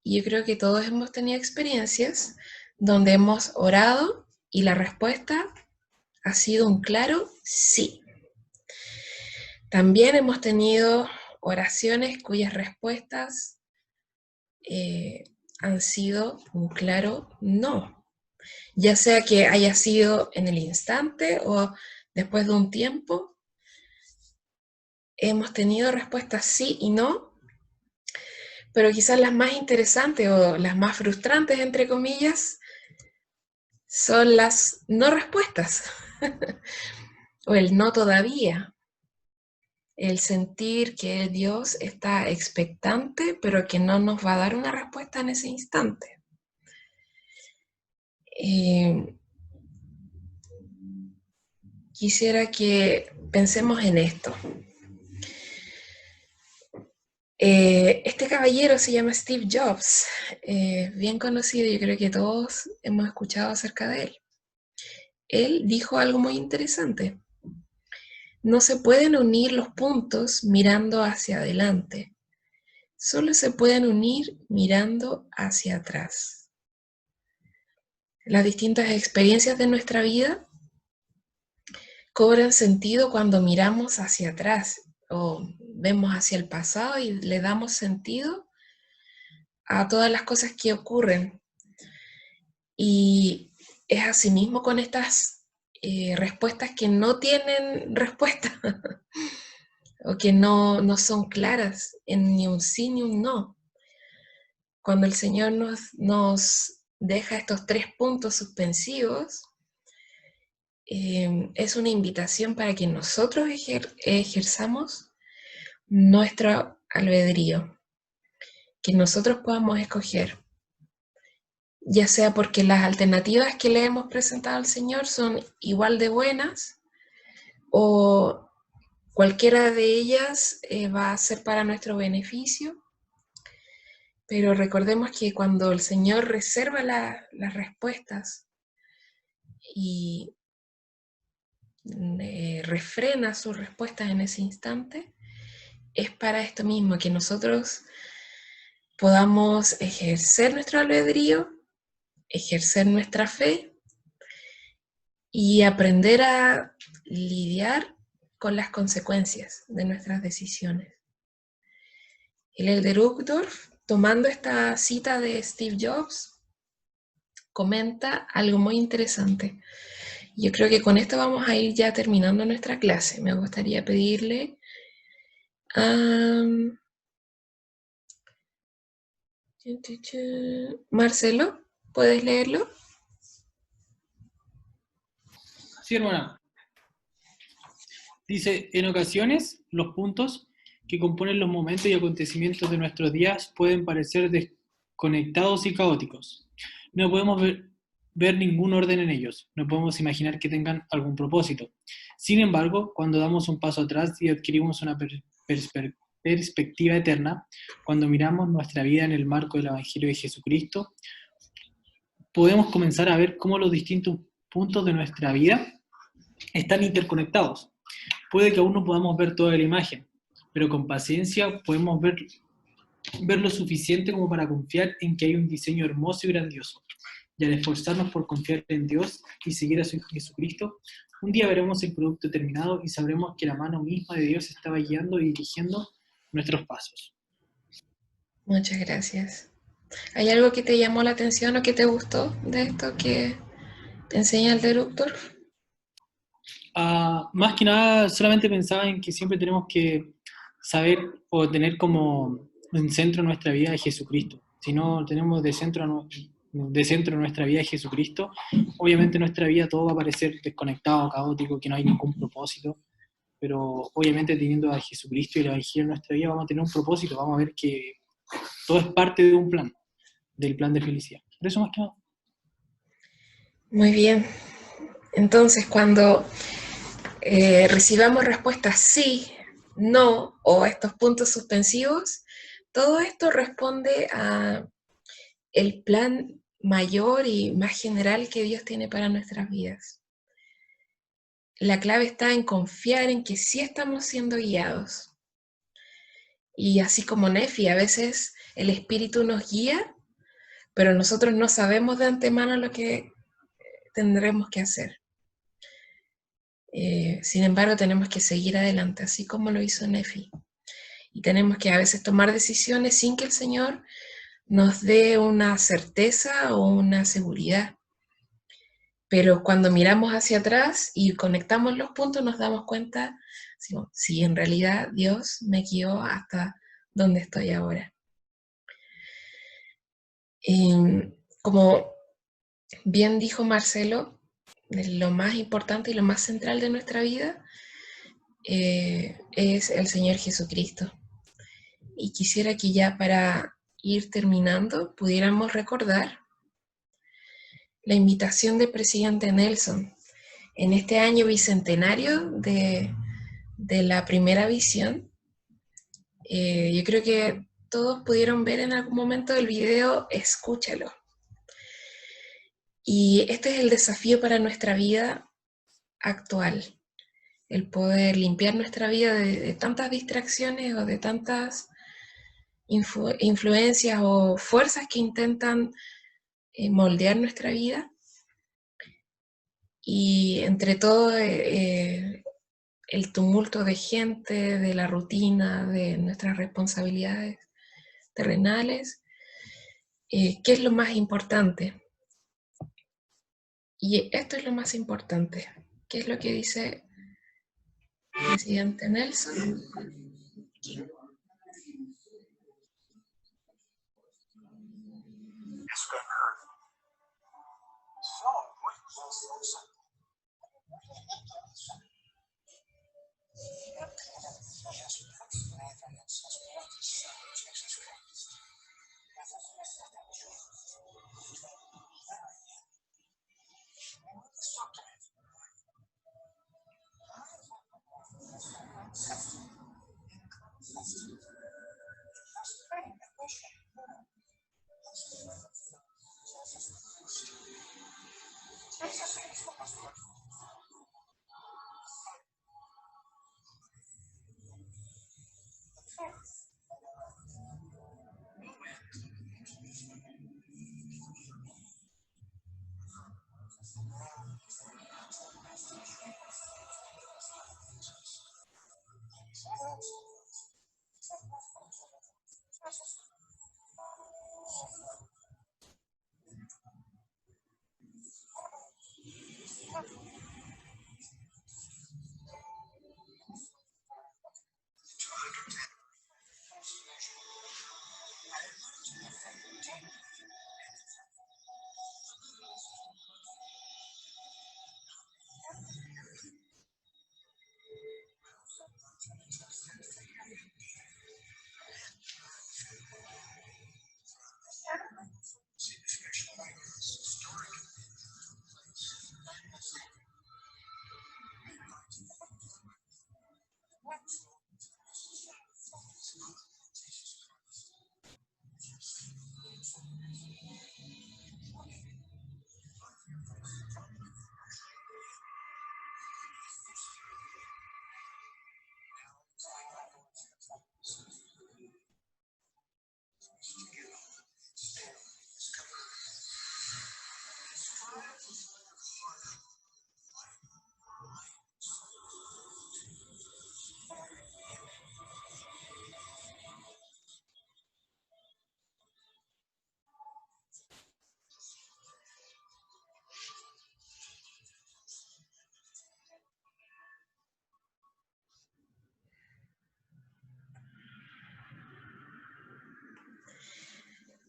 Y yo creo que todos hemos tenido experiencias donde hemos orado y la respuesta ha sido un claro sí. También hemos tenido oraciones cuyas respuestas han sido un claro no. Ya sea que haya sido en el instante o después de un tiempo, hemos tenido respuestas sí y no, pero quizás las más interesantes o las más frustrantes, entre comillas, son las no respuestas o el no todavía. El sentir que Dios está expectante, pero que no nos va a dar una respuesta en ese instante. Quisiera que pensemos en esto. Este caballero se llama Steve Jobs, bien conocido, yo creo que todos hemos escuchado acerca de él. Él dijo algo muy interesante. No se pueden unir los puntos mirando hacia adelante, solo se pueden unir mirando hacia atrás. Las distintas experiencias de nuestra vida cobran sentido cuando miramos hacia atrás o vemos hacia el pasado y le damos sentido a todas las cosas que ocurren. Y es asimismo con estas respuestas que no tienen respuesta o que no son claras en ni un sí ni un no. Cuando el Señor nos deja estos 3 puntos suspensivos, es una invitación para que nosotros ejerzamos nuestro albedrío, que nosotros podamos escoger, ya sea porque las alternativas que le hemos presentado al Señor son igual de buenas o cualquiera de ellas va a ser para nuestro beneficio, pero recordemos que cuando el Señor reserva las respuestas y refrena sus respuestas en ese instante, es para esto mismo, que nosotros podamos ejercer nuestro albedrío, ejercer nuestra fe y aprender a lidiar con las consecuencias de nuestras decisiones. El Elder Uchtdorf, tomando esta cita de Steve Jobs, comenta algo muy interesante. Yo creo que con esto vamos a ir ya terminando nuestra clase. Me gustaría pedirle a Marcelo, ¿puedes leerlo? Sí, hermana. Dice, en ocasiones los puntos que componen los momentos y acontecimientos de nuestros días pueden parecer desconectados y caóticos. No podemos ver ningún orden en ellos, no podemos imaginar que tengan algún propósito. Sin embargo, cuando damos un paso atrás y adquirimos una perspectiva eterna, cuando miramos nuestra vida en el marco del Evangelio de Jesucristo, podemos comenzar a ver cómo los distintos puntos de nuestra vida están interconectados. Puede que aún no podamos ver toda la imagen, pero con paciencia podemos ver lo suficiente como para confiar en que hay un diseño hermoso y grandioso. Y al esforzarnos por confiar en Dios y seguir a Jesucristo, un día veremos el producto terminado y sabremos que la mano misma de Dios estaba guiando y dirigiendo nuestros pasos. Muchas gracias. ¿Hay algo que te llamó la atención o que te gustó de esto que te enseña el Elder Uchtdorf? Más que nada, solamente pensaba en que siempre tenemos que saber o tener como en centro nuestra vida a Jesucristo. Si no tenemos de centro nuestra vida a Jesucristo, obviamente nuestra vida todo va a parecer desconectado, caótico, que no hay ningún propósito, pero obviamente teniendo a Jesucristo y el Evangelio en nuestra vida vamos a tener un propósito, vamos a ver que todo es parte de un plan, del plan de felicidad. Por eso más que nada. Muy bien. Entonces, cuando recibamos respuestas sí, no, o estos puntos suspensivos, todo esto responde a el plan mayor y más general que Dios tiene para nuestras vidas. la clave está en confiar en que sí estamos siendo guiados. Y así como Nefi, a veces el Espíritu nos guía, pero nosotros no sabemos de antemano lo que tendremos que hacer. Sin embargo, tenemos que seguir adelante, así como lo hizo Nefi. Y tenemos que a veces tomar decisiones sin que el Señor nos dé una certeza o una seguridad. Pero cuando miramos hacia atrás y conectamos los puntos, nos damos cuenta si en realidad Dios me guió hasta donde estoy ahora. Como bien dijo Marcelo, lo más importante y lo más central de nuestra vida es el Señor Jesucristo. Y quisiera que ya para ir terminando pudiéramos recordar la invitación del presidente Nelson en este año bicentenario de la primera visión. Yo creo que todos pudieron ver en algún momento el video Escúchalo. Y este es el desafío para nuestra vida actual, el poder limpiar nuestra vida de tantas distracciones o de tantas influencias o fuerzas que intentan moldear nuestra vida. Y entre todo el tumulto de gente, de la rutina, de nuestras responsabilidades terrenales, ¿qué es lo más importante? Y esto es lo más importante. ¿Qué es lo que dice el presidente Nelson?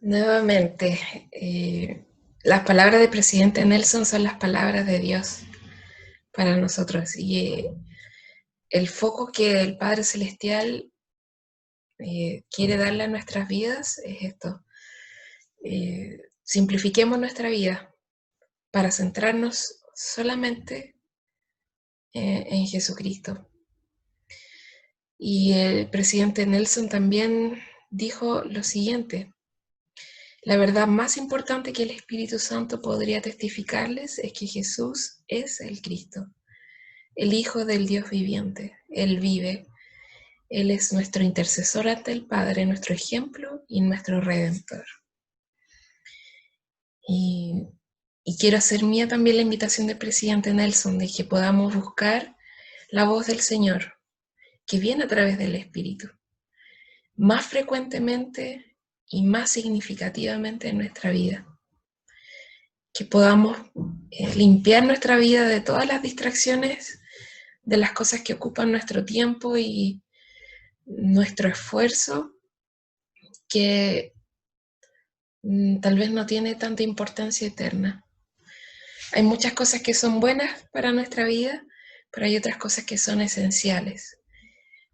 Nuevamente, las palabras del presidente Nelson son las palabras de Dios para nosotros. Y el foco que el Padre Celestial quiere darle a nuestras vidas es esto. Simplifiquemos nuestra vida para centrarnos solamente en Jesucristo. Y el presidente Nelson también dijo lo siguiente: la verdad más importante que el Espíritu Santo podría testificarles es que Jesús es el Cristo. el Hijo del Dios viviente. Él vive. Él es nuestro intercesor ante el Padre, nuestro ejemplo y nuestro Redentor. Y quiero hacer mía también la invitación del presidente Nelson de que podamos buscar la voz del Señor, que viene a través del Espíritu, más frecuentemente y más significativamente en nuestra vida. Que podamos limpiar nuestra vida de todas las distracciones, de las cosas que ocupan nuestro tiempo y nuestro esfuerzo, que tal vez no tiene tanta importancia eterna. Hay muchas cosas que son buenas para nuestra vida, pero hay otras cosas que son esenciales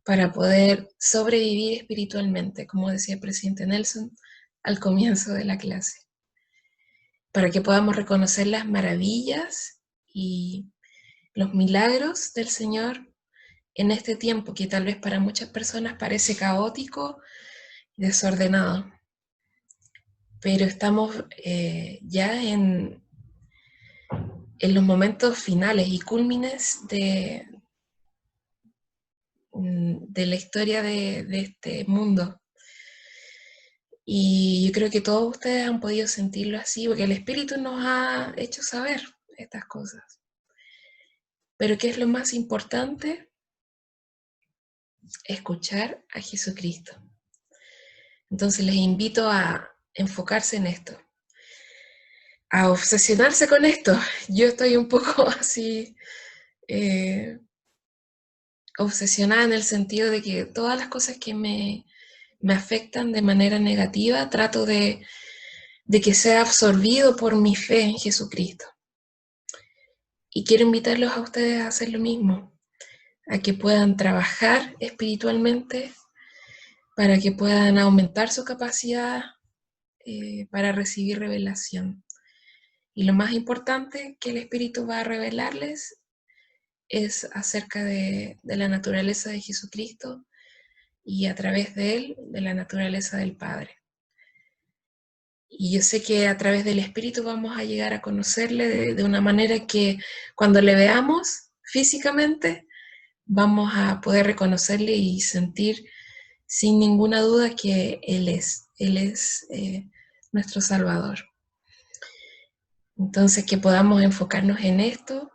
para poder sobrevivir espiritualmente, como decía el presidente Nelson al comienzo de la clase. Para que podamos reconocer las maravillas y los milagros del Señor en este tiempo que tal vez para muchas personas parece caótico y desordenado. Pero estamos ya en los momentos finales y cúlmines de la historia de este mundo. Y yo creo que todos ustedes han podido sentirlo así, porque el Espíritu nos ha hecho saber estas cosas. Pero ¿qué es lo más importante? Escuchar a Jesucristo. Entonces les invito a enfocarse en esto, a obsesionarse con esto. Yo estoy un poco así obsesionada en el sentido de que todas las cosas que me afectan de manera negativa, trato de que sea absorbido por mi fe en Jesucristo. Y quiero invitarlos a ustedes a hacer lo mismo, a que puedan trabajar espiritualmente, para que puedan aumentar su capacidad para recibir revelación. Y lo más importante que el Espíritu va a revelarles es acerca de la naturaleza de Jesucristo y a través de Él, de la naturaleza del Padre. Y yo sé que a través del Espíritu vamos a llegar a conocerle de una manera que cuando le veamos físicamente, vamos a poder reconocerle y sentir sin ninguna duda que Él es nuestro Salvador. Entonces, que podamos enfocarnos en esto,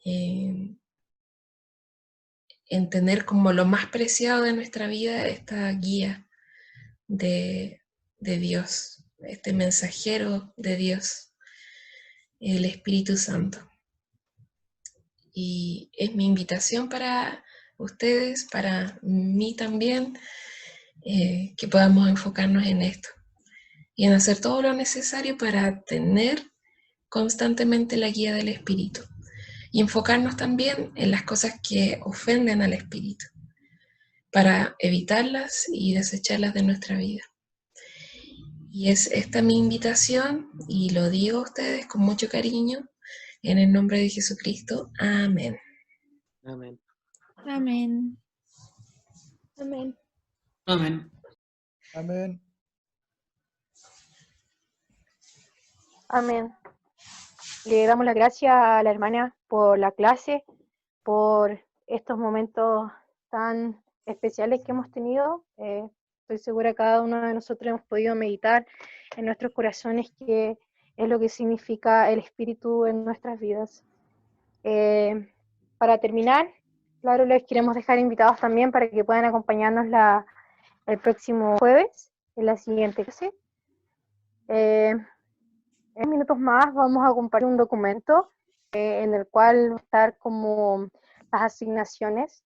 en tener como lo más preciado de nuestra vida esta guía de Dios, este mensajero de Dios, el Espíritu Santo. Y es mi invitación para ustedes, para mí también, que podamos enfocarnos en esto y en hacer todo lo necesario para tener constantemente la guía del Espíritu y enfocarnos también en las cosas que ofenden al Espíritu para evitarlas y desecharlas de nuestra vida. Y es esta mi invitación y lo digo a ustedes con mucho cariño en el nombre de Jesucristo. Amén. Amén. Amén. Amén. Amén. Amén. Amén. Le damos las gracias a la hermana por la clase, por estos momentos tan especiales que hemos tenido. Estoy segura que cada uno de nosotros hemos podido meditar en nuestros corazones qué es lo que significa el Espíritu en nuestras vidas. Para terminar, claro, les queremos dejar invitados también para que puedan acompañarnos el próximo jueves en la siguiente clase. En minutos más vamos a compartir un documento en el cual va a estar como las asignaciones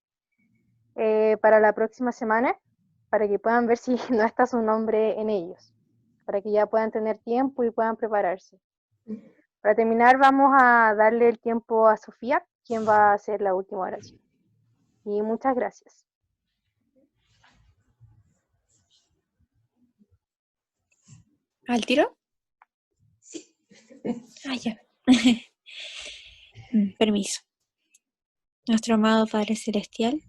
para la próxima semana, para que puedan ver si no está su nombre en ellos, para que ya puedan tener tiempo y puedan prepararse. Para terminar vamos a darle el tiempo a Sofía, quien va a hacer la última oración. Y muchas gracias. ¿Al tiro? Sí. Ah, ya. Permiso. Nuestro amado Padre Celestial,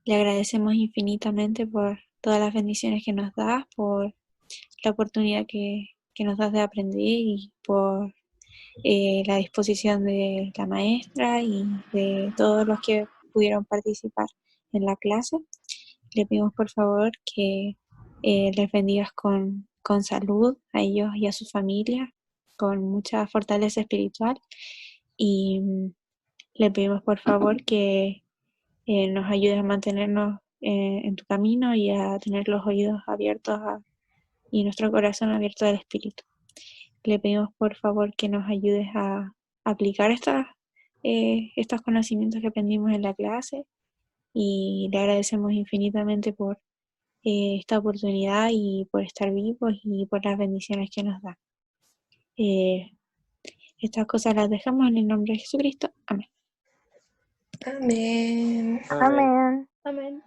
le agradecemos infinitamente por todas las bendiciones que nos das, por la oportunidad que nos das de aprender y por la disposición de la maestra y de todos los que pudieron participar en la clase. Le pedimos por favor que les bendigas con salud a ellos y a su familia, con mucha fortaleza espiritual, y le pedimos por favor que nos ayudes a mantenernos en tu camino y a tener los oídos abiertos y nuestro corazón abierto al Espíritu. Le pedimos por favor que nos ayudes a aplicar estos conocimientos que aprendimos en la clase, y le agradecemos infinitamente por esta oportunidad y por estar vivos y por las bendiciones que nos da. Estas cosas las dejamos en el nombre de Jesucristo. Amén. Amén. Amén. Amén.